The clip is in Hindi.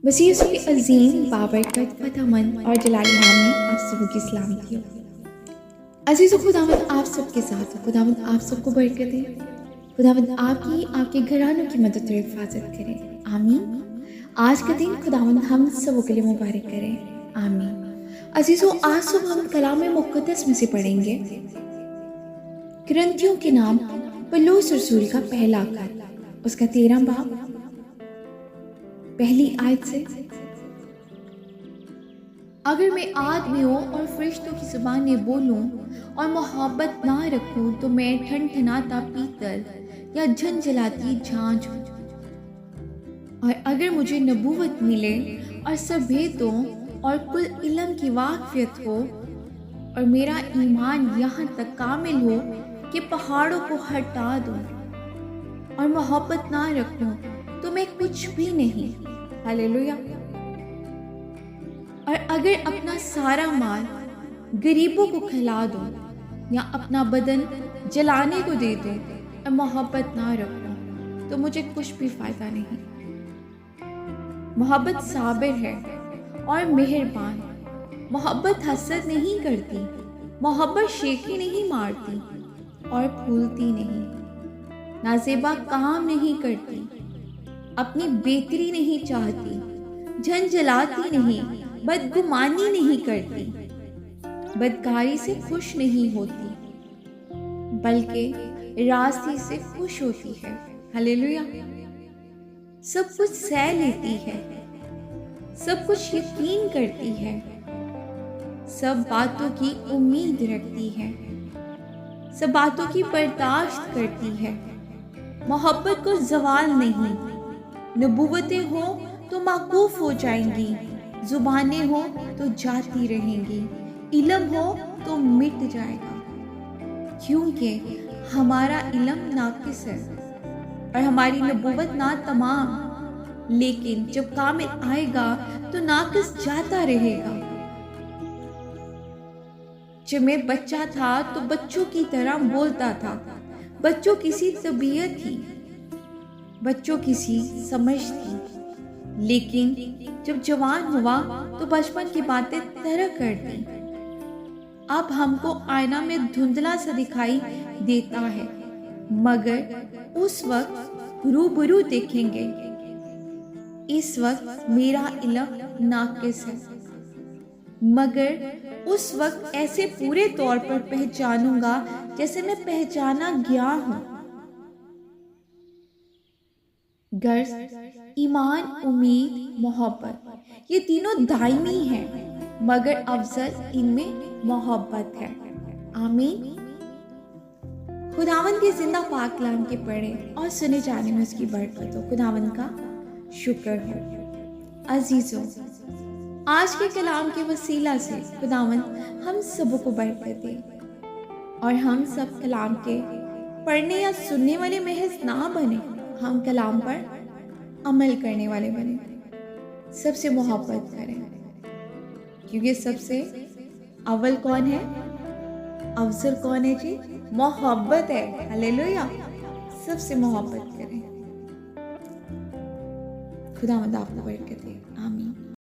वसीयत के अजीम बाबरकत फतहमंद और जलाली नाम में आप सबों की सलामती हो। अजीज़ खुदावंद आप सबके साथ हो। खुदावंद आप सबको बरकत दे। खुदावंद आपके घरानों की मदद और हिफाजत करे। आमीन। आज का दिन खुदावंद हम सबों के लिए मुबारक करे। आमीन। अजीज़ों, आज सुबह हम कलाम मुक़द्दस में से पढ़ेंगे कुरिन्थियों के नाम पौलुस रसूल का पहला खत, उसका 13 बाब पहली आयत से। अगर मैं आदमियों और फरिश्तों की ज़ुबान में बोलूं और मोहब्बत ना रखूं तो मैं ठनठनाता पीतल या झंझलाती झांझ हूं। और अगर मुझे नबूवत मिले और सब भेदों और कुल इल्म की वाक़फ़ियत हो और मेरा ईमान यहाँ तक कामिल हो कि पहाड़ों को हटा दूं और मोहब्बत ना रखूं तो मैं कुछ भी नहीं। हालेलुया। और अगर अपना सारा माल गरीबों को खिला दूं या अपना बदन जलाने को दे दूं और मोहब्बत ना रखूं तो मुझे कुछ भी फायदा नहीं। मोहब्बत साबिर है और मेहरबान। मोहब्बत हसद नहीं करती। मोहब्बत शेखी नहीं मारती और फूलती नहीं। नाज़ेबा काम नहीं करती, अपनी बेहतरी नहीं चाहती, झंझलाती नहीं, बदगुमानी नहीं करती, बदकारी से खुश नहीं होती, बल्कि रास्ते से खुश होती है। हालेलुया। सब कुछ सह लेती है, सब कुछ यकीन करती है, सब बातों की उम्मीद रखती है, सब बातों की बर्दाश्त करती है। मोहब्बत को ज़वाल नहीं। नबूवतें हो तो माकूफ हो जाएंगी, जुबानें हो तो जाती रहेंगी, इल्म हो तो मिट जाएगा, क्योंकि हमारा इल्म नाकिस है और हमारी नबूवत ना तमाम। लेकिन जब कामिल आएगा तो नाकिस जाता रहेगा। जब मैं बच्चा था तो बच्चों की तरह बोलता था। बच्चों की सी तबीयत थी, बच्चों की सी समझ थी। लेकिन जब जवान हुआ तो बचपन की बातें तरक कर दी। अब हमको आईना में धुंधला सा दिखाई देता है, मगर उस वक्त रूबरू देखेंगे। इस वक्त मेरा इल्म नाकिस है, मगर उस वक्त ऐसे पूरे तौर पर पहचानूंगा जैसे मैं पहचाना गया हूं। गर्ज, ईमान, उम्मीद, मोहब्बत, ये तीनों दायमी हैं, मगर अफजल इनमें मोहब्बत है। आमीन। खुदावंद के जिंदा पाक कलाम के पढ़े और सुने जाने में उसकी बरकत हो। खुदावंद का शुक्र हो। अजीजों, आज के कलाम के वसीला से खुदावंद हम सबों को बरकत दे और हम सब कलाम के पढ़ने या सुनने वाले महज ना बने, हम कलाम पर अमल करने वाले बने। सबसे मोहब्बत करें, क्योंकि सबसे अव्वल कौन है? अफजल कौन है जी? मोहब्बत है। हालेलुया। सबसे मोहब्बत करें। खुदावंद आपको बरकत दे।